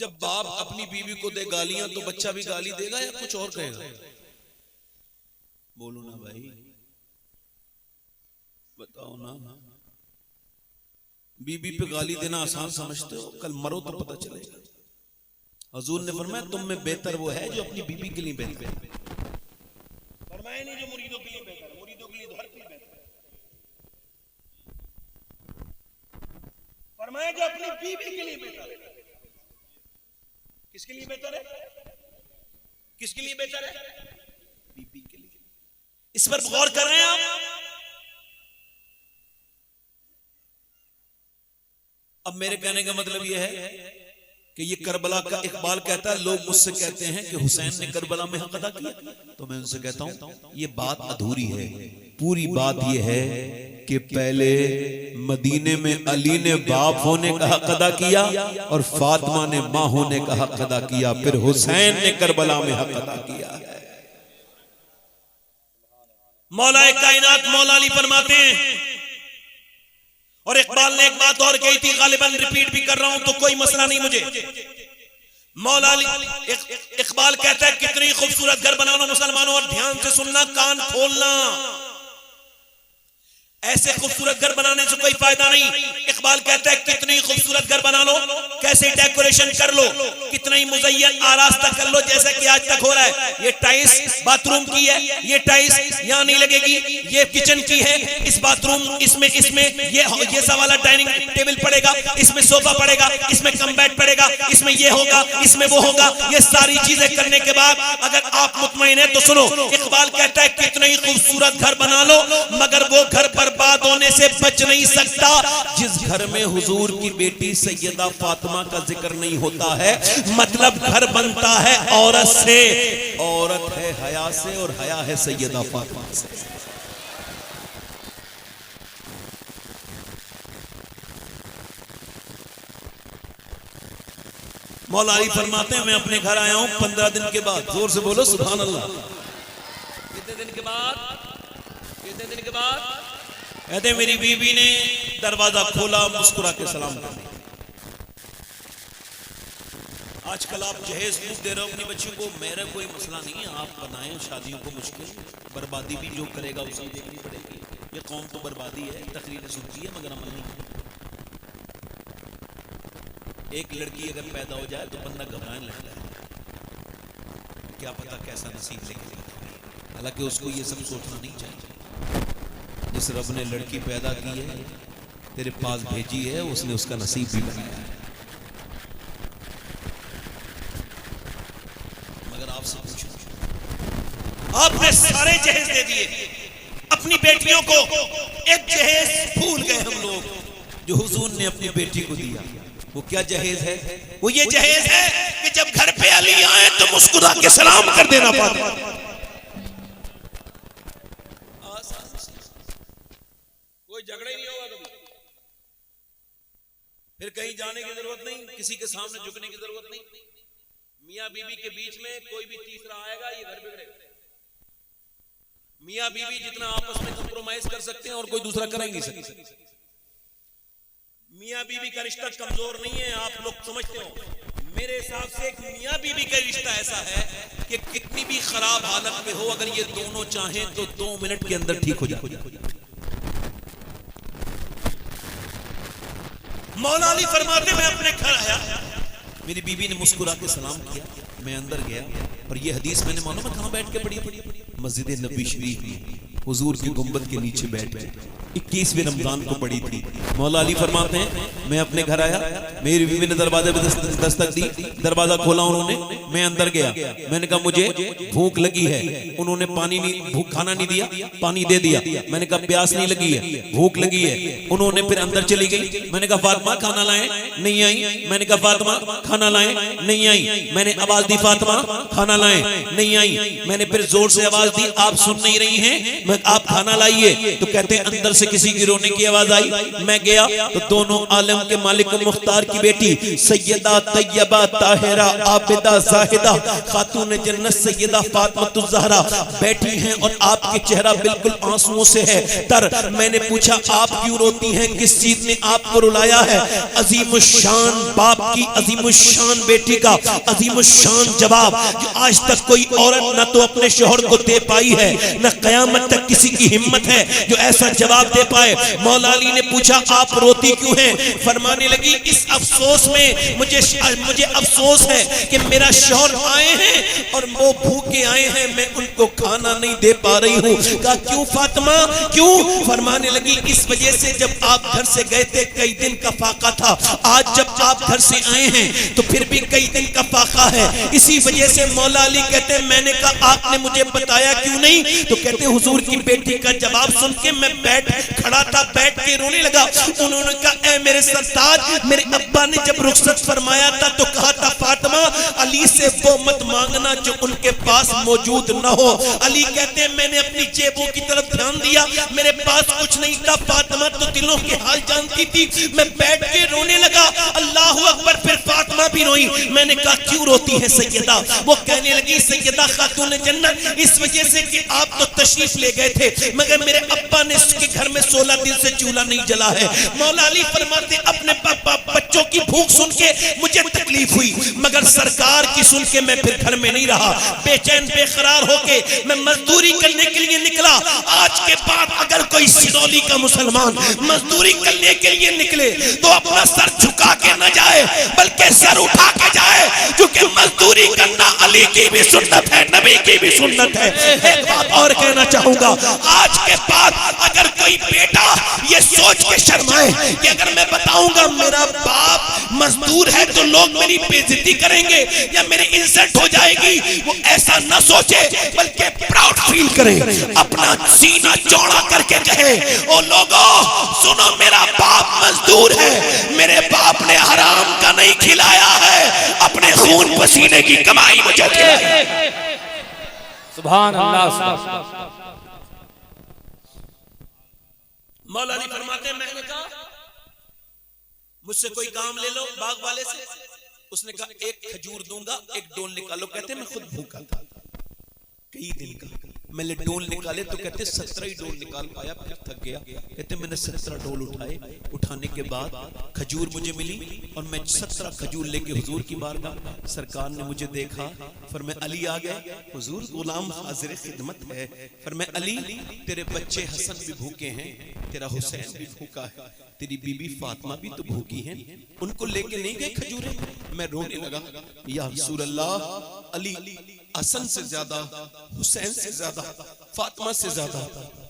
जब बाप अपनी बीवी को दे गालियां तो बच्चा भी गाली देगा या कुछ और कहेगा? बोलो ना भाई, बताओ ना। बीवी पे गाली देना आसान समझते हो? कल मरो तो पता चलेगा। हुजूर ने फरमाया तुम में बेहतर वो है जो अपनी बीवी के लिए बेहतर है। फरमाया नहीं जो मुरीदों के लिए बेहतर है, मुरीदों के लिए तो हर चीज बेहतर है। फरमाया जो अपनी बीवी के लिए बेहतर है। किसके लिए बेहतर है? किसके लिए बेहतर है? बीवी के लिए। इस पर गौर कर रहे हैं आप? अब मेरे कहने का मतलब यह है कि ये करबला का इकबाल कहता है, लोग मुझसे कहते हैं कि हुसैन ने करबला में हक अदा किया, तो मैं उनसे कहता हूं ये बात अधूरी है। पूरी बात यह है कि पहले मदीने में अली ने बाप होने का हक अदा किया और फातिमा ने मां होने का हक अदा किया, फिर हुसैन ने करबला में हक अदा किया है। मौलाए कायनात मौला अली फरमाते हैं, और इकबाल ने एक बात और कही थी, गालिबन रिपीट भी कर रहा हूं तो कोई मसला नहीं मुझे। मौला अली इकबाल कहता है कितनी खूबसूरत घर बनाना मुसलमानों, और ध्यान से सुनना, कान खोलना। ऐसे खूबसूरत घर बनाने से कोई फायदा नहीं। इकबाल कहता है कितनी खूबसूरत घर बना लो, कैसे डेकोरेशन कर लो, कितना ही मुज़य्यन आरास्ता कर लो, जैसा कि आज तक हो रहा है। ये टाइल्स बाथरूम की है, ये टाइल्स यहाँ नहीं लगेगी, ये किचन की है, इस बाथरूम इसमें ये सा वाला डाइनिंग टेबल पड़ेगा, इसमें सोफा पड़ेगा, इसमें कम बेड पड़ेगा, इसमें ये होगा, इसमें वो होगा। ये सारी चीजें करने के बाद अगर आप मुतमईन है तो सुनो, इकबाल कहता है कितना ही खूबसूरत घर बना लो, मगर वो घर बर्बाद होने से बच नहीं सकता जिस घर में हुजूर की बेटी सैयदा फातिमा का जिक्र नहीं होता है। मतलब घर बनता है औरत से, औरत है हया से, और हया है सैयदा फातिमा से। मौला अली फरमाते हैं मैं अपने घर आया हूं 15 दिन के बाद। जोर से बोलो सुभान अल्लाह। कितने दिन के बाद? कितने दिन के बाद? कहते मेरी बीवी ने दरवाजा खोला, मुस्कुरा के सलाम कर दिया। आजकल आप जहेज खूब दे रहे हो अपनी बच्चियों को, मेरा कोई मसला नहीं है, आप बनाएं शादियों को मुश्किल, बर्बादी भी जो करेगा उसे देखनी पड़ेगी। ये कौम तो बर्बादी है, तकरीरें सुनती है मगर अमल नहीं। एक लड़की अगर पैदा हो जाए तो बंदा घबराने लगता है, क्या पता कैसा नसीब लेके, हालांकि उसको ये सब सोचना नहीं चाहिए। जिस रब ने लड़की पैदा की है, तेरे पास भेजी है, उसने उसका नसीब भी बनाया है। मगर आपसे पूछो, आपने सारे जहेज दे दिए अपनी बेटियों को, एक जहेज भूल गए हम लोग जो हुजूर ने अपनी बेटी को दिया। वो क्या जहेज है? वो ये जहेज है कि जब घर पे अली आए तो मुस्कुरा के सलाम कर देना पाता। कोई झगड़ा ही नहीं होगा कभी, फिर कहीं जाने की जरूरत नहीं, किसी के सामने झुकने की जरूरत नहीं। मियां बीवी के बीच में कोई भी तीसरा आएगा, ये घर बिगड़ेगा। मियां बीवी जितना आपस में कंप्रोमाइज कर सकते हैं और कोई दूसरा कर नहीं सकते। मियां बीवी का रिश्ता कमजोर नहीं है, आप लोग समझते हो। मेरे हिसाब से एक मियां बीवी का रिश्ता ऐसा है कि कितनी भी खराब हालत में हो, अगर ये दोनों चाहें तो 2 मिनट के अंदर ठीक हो जाए। मौला अली फरमाते मैं अपने घर आया, मेरी बीवी ने मुस्कुरा के सलाम किया, मैं अंदर गया, और ये हदीस मैंने मालूम है कहां बैठ के पढ़ी? मस्जिद नबी शरीफ में हुजूर के गुंबद के नीचे बैठ के 21वें रमजान को पड़ी थी। मौला अली फरमाते हैं मैं अपने घर आया, मेरी बीवी ने दरवाजे पे दस्तक दी, दरवाजा खोला उन्होंने, मैं अंदर गया, मैंने कहा मुझे भूख लगी है, उन्होंने पानी नहीं, खाना नहीं दिया, पानी दे दिया। मैंने कहा प्यास नहीं लगी है, भूख लगी है। उन्होंने फिर अंदर चली गई, मैंने कहा फातिमा खाना लाए, नहीं आई। मैंने कहा फातिमा खाना लाए, नहीं आई। मैंने आवाज दी फातिमा खाना लाए, नहीं आई। मैंने फिर जोर से आवाज दी, आप सुन नहीं रही हैं? आप खाना लाइए। तो कहते हैं अंदर से किसी की रोने की आवाज आई, मैं गया तो दोनों आलम के मालिक मुख्तार की बेटी सैयदा तैयबा ताहिरा आबिदा जाहिदा खातून जन्नत सैयदा फातिमा ज़हरा बैठी हैं और आपके चेहरा बिल्कुल आंसुओं से है तर। मैंने पूछा आप क्यों रोती हैं, किस चीज ने आपको रुलाया है? अजीमुशान बाप की अजीमुशान बेटी का अजीमुशान जवाब जो आज तक कोई औरत न तो अपने शोहर को दे पाई है, न कयामत तक किसी की हिम्मत है जो ऐसा जवाब दे पाए। मौला अली ने पूछा आप रोती क्यों हैं? फरमाने लगी इस अफसोस में मुझे अफसोस है कि मेरा शौहर आए हैं और वो भूखे आए हैं, मैं उनको खाना नहीं दे पा रही हूँ। कहा क्यों फातिमा क्यों? फरमाने लगी इस वजह से जब आप घर से गए थे कई दिन का फाका था, आज जब आप घर से आए हैं तो फिर भी कई दिन का फाका है, इसी वजह से। मौला अली कहते हैं मैंने कहा आपने मुझे बताया क्यों नहीं? तो कहते हुजूर की बेटी का जवाब सुन के मैं खड़ा था, बैठ के रोने लगा। उन्होंने कहा ऐ मेरे सरताज, मेरे अब्बा ने जब रुखसत फरमाया था तो कहा था फातिमा अली से वो मत मांगना जो उनके पास मौजूद न हो। अली कहते हैं मैंने अपनी जेबों की तरफ ध्यान दिया, मेरे पास कुछ नहीं था। फातिमा तो दिलों के हाल जानती थी, मैं बैठ के रोने लगा। अल्लाहु अकबर। फिर फातिमा भी रोई। मैंने कहा क्यों रोती है सैयदा? वो कहने लगी सैयदा खातून जन्नत इस वजह से कि आप तो तशरीफ ले गए थे मगर मेरे अब्बा ने उसके घर में 16 दिन से चूल्हा नहीं जला है। मौला अली फरमाते अपने बच्चों की भूख सुन के मुझे तकलीफ हुई मगर सरकार की सुन के मैं फिर घर में नहीं रहा। बेचैन बेकरार होके मैं मजदूरी करने के लिए निकला। आज के बाद अगर कोई सिरौली का मुसलमान मजदूरी करने के लिए निकले तो अपना सर झुका के न जाए बल्कि सर उठा के जाए, क्योंकि मजदूरी करना अली की भी सुन्नत है, नबी की भी सुन्नत है। एक बात और कहना चाहूंगा, आज के बाद अगर कोई बेटा ये सोच के शर्माए कि अगर मैं बताऊंगा मेरा बाप मजदूर है तो लोग मेरी बेइज्जती करेंगे या मेरी इज्जत हो जाएगी, वो ऐसा न सोचे बल्कि प्राउड फील करे, अपना सीना चौड़ा करके कहे ओ लोगों सुनो मेरा बाप मजदूर है, मेरे बाप ने हराम का नहीं खिलाया है, अपने खून पसीने की कमाई मुझे खिलाई। सुभान अल्लाह। मौला अली फरमाते हैं मैंने कहा मुझसे कोई काम ले लो बाग वाले से। उसने कहा एक खजूर दूंगा, एक डोल निकालो। कहते मैं खुद भूखा था कई दिन का, मैंने डोल निकाले तो कहते 17 ही डोल निकाल पाया, फिर थक गया। कहते मैंने 17 डोल उठाए, उठाने के बाद खजूर मुझे मिली और मैं 17 खजूर लेके हुजूर की बारगाह। सरकार ने मुझे देखा, फिर मैं अली आ गए, हुजूर गुलाम हाजिर खिदमत है। फिर मैं अली तेरे बच्चे हसन भी भूखे हैं, तेरा हुसैन भी भूखा है, तेरी बीबी फातिमा भी तो भूखी हैं, उनको लेके नहीं गए खजूरें? मैं रोने लगा, या रसूल अल्लाह अली हसन से ज्यादा, हुसैन से ज्यादा, फातिमा से ज्यादा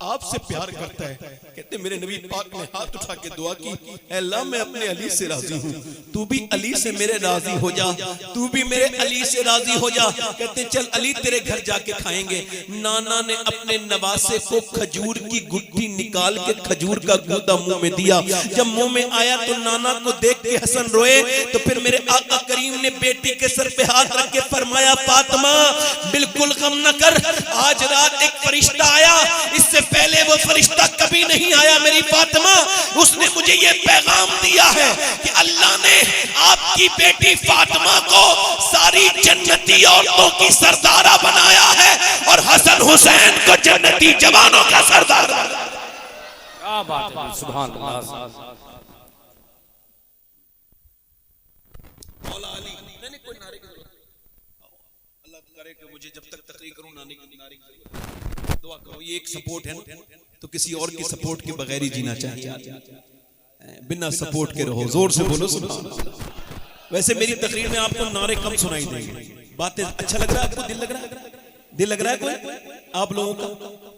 आपसे प्यार करता है। कहते मेरे नबी पाक ने हाथ उठा के दुआ की, अल्लाह मैं अपने अली से राजी हूँ, तू भी अली से मेरे राजी हो जा, तू भी मेरे अली से राजी हो जा। कहते चल अली तेरे घर जाके खाएंगे। नाना ने अपने नवासे को खजूर की गुट्ठी निकाल के खजूर का गूदा मुंह में दिया। जब मुंह में आया तो नाना को देख के हसन रोए। तो फिर मेरे आका करीम ने बेटी के सर पे हाथ रख के फरमाया फातिमा बिल्कुल गम न कर, आज रात एक फरिश्ता आया, इससे पहले वो फरिश्ता कभी नहीं आया मेरी फातिमा। उसने मुझे ये पैगाम दिया है कि अल्लाह ने आपकी बेटी फातिमा को सारी जन्नती औरतों की सरदारा बनाया है और हसन हुसैन को जन्नती जवानों का सरदार बनाया। क्या बात है, सुभान अल्लाह। मौला अली मैंने कोई नारे की अल्लाह करे कि मुझे जब तक तकरीर करूं नारे की दुआ करो। ये एक सपोर्ट है ना, तो किसी और की सपोर्ट के बगैर ही जीना चाहिए, बिना सपोर्ट के रहो। जोर से बोलो सुभान अल्लाह। वैसे मेरी तकरीर में आपको नारे कम सुनाई देंगे, बातें अच्छा लग रहा है आपको, दिल लग रहा है, दिल लग रहा है कोई आप लोगों का?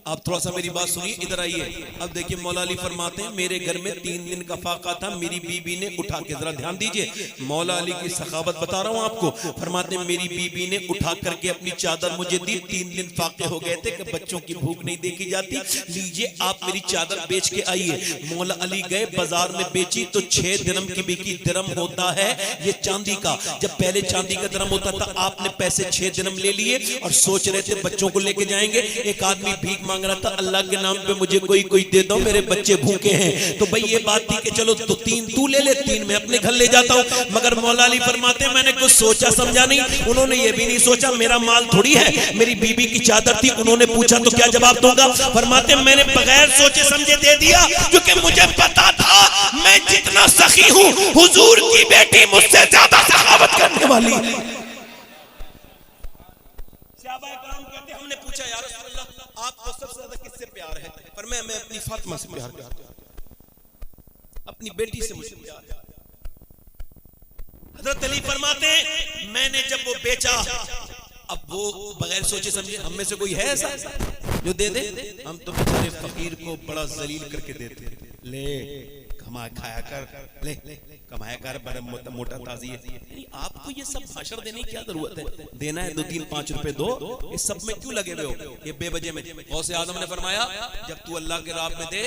आप थोड़ा सा मेरी बात सुनिए, इधर आइए। अब देखिए मौला अली फरमाते हैं मेरे घर में 3 दिन का फाका था, मेरी बीबी ने उठा के, जरा ध्यान दीजिए, मौला अली की सखावत बता रहा हूं आपको। फरमाते हैं मेरी बीबी ने उठा करके अपनी चादर मुझे दी, 3 दिन फाके हो गए थे कि बच्चों की भूख नहीं देखी जाती, लीजिए आप मेरी चादर बेच के आइए। मौला अली गए बाजार में, बेची तो 6 दिरहम की बिकी। दिरहम होता है ये चांदी का, जब पहले चांदी का दिरहम होता था, आपने पैसे 6 दिरहम ले लिए और सोच रहे रहे थे बच्चों को लेके जाएंगे। एक आदमी भीख मांग रहा था, अल्लाह के नाम पे मुझे कोई दे दो, मेरे बच्चे भूखे हैं। तो भाई ये बात थी कि चलो तो 3 तू ले ले, 3 मैं अपने घर ले जाता हूँ। मगर मौला अली फरमाते हैं मैंने कुछ सोचा समझा नहीं। उन्होंने ये भी नहीं सोचा मेरा माल थोड़ी है, मेरी बीबी की चादर थी। उन्होंने पूछा तो क्या जवाब दूंगा? फरमाते मैंने बगैर सोचे समझे दे दिया, क्योंकि मुझे पता था मैं जितना सखी हूँ हुजूर की बेटी मुझसे ज्यादा सखावत करने वाली। हमने पूछा या रसूल अल्लाह आपको सबसे ज्यादा किससे प्यार है? पर मैं अपनी फातिमा से प्यार करता हूं, अपनी बेटी से मुझे प्यार है। हजरत अली फरमाते हैं मैंने जब वो बेचा, अब वो बगैर सोचे समझे, हम में से कोई है ऐसा जो दे दे? हम तो बेचारे फकीर को बड़ा जलील करके देते, ले कमा खाया कर, ले कमाया कर, बड़ा मोटा ताजी है। आपको ये सब भाषण देने की क्या जरूरत है? देना है 2-3-5 रुपए दो, इस सब में क्यों लगे हुए हो ये बेवजह में? गौसे आजम ने फरमाया जब तू अल्लाह के राह में दे,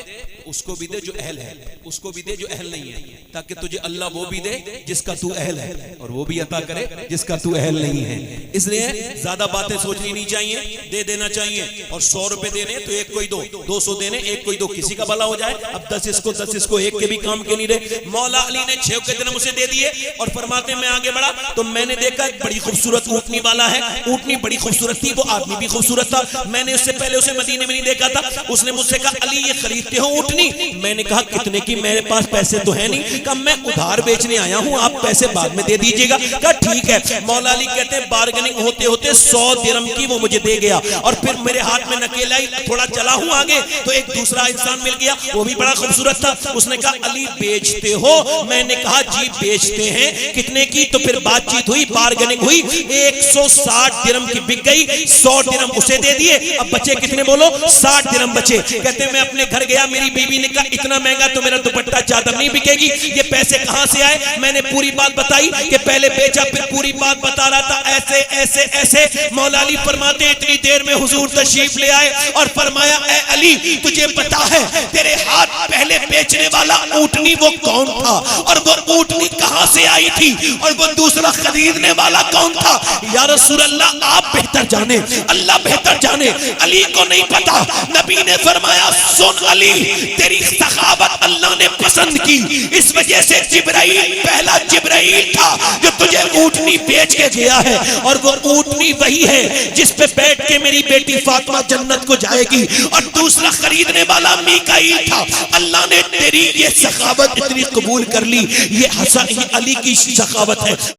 उसको भी दे जो अहल है, उसको भी दे जो अहल नहीं है, ताकि तुझे अल्लाह वो भी दे जिसका तू अहल है, और वो भी अता करे जिसका तू अहल नहीं है। इसलिए ज्यादा बातें सोचनी नहीं चाहिए, दे देना चाहिए। और 100 रुपए देने तो एक कोई दो, 200 देने एक कोई दो, किसी का भला हो जाए। अब 10 इसको एक के भी काम के नहीं रहे। मौला अली ने 6 के दिन उसे दे दिए और फरमाते मैं आगे बढ़ा तो मैंने देखा एक बड़ी खूबसूरत ऊँटनी वाला है। ऊँटनी बड़ी खूबसूरत थी, वो आदमी भी खूबसूरत था। मैंने उससे पहले उसे मदीने में नहीं देखा था। उसने मुझसे कहा अली ये खरीदते हो ऊँटनी? मैंने कहा कितने की? मेरे पास पैसे तो है नहीं। कहा मैं उधार बेचने आया हूँ, आप पैसे बाद में दे दीजिएगा। कहा ठीक है। मौला अली कहते हैं बार्गेनिंग होते होते 100 दिरहम की वो मुझे दे गया। और फिर मेरे हाथ में नकेल आई, थोड़ा चला हूँ आगे तो एक दूसरा इंसान मिल गया, वो भी बड़ा खूबसूरत था। उसने कहा अली बेचते हो? मैंने कहा जी बेचते हैं। कितने की? तो फिर बातचीत हुई, बार्गेनिंग हुई, 160 दिरहम की बिक गई। 100 दिरहम उसे दे दिए। अब बचे कितने बोलो? 60 दिरहम बचे। कहते मैं अपने घर गया, मेरी बीवी ने कहा इतना महंगा तो मेरा दुपट्टा चादर नहीं बिकेगी, ये पैसे कहां से आए? मैंने पूरी बात बताई कि पहले बेचा, फिर पूरी बात बता रहा था ऐसे ऐसे ऐसे। मौला अली फरमाते इतनी देर में हुजूर तशरीफ ले आए और फरमाया ए अली तुझे पता है तेरे हाथ पहले बेचने वाला ऊँटनी वो कौन था, और वो ऊँटनी कहां से आई थी, और वो दूसरा खरीदने वाला कौन था? या रसूल अल्लाह आप बेहतर जाने, अल्लाह बेहतर जाने, अली को नहीं पता। नबी ने फरमाया सुन अली तेरी सखावत अल्लाह ने पसंद की, इस वजह से जिब्राइल पहला जिब्राइल था जो तुझे ऊँटनी बेच के गया है, और वो ऊँटनी वही है जिस पे बैठ के मेरी बेटी फातिमा जन्नत को जाएगी, और दूसरा खरीदने वाला मीकाईल था। अल्लाह ने तेरी ये सखावत इतनी कबूल कर ली। ये हसन, ये अली की सखावत है।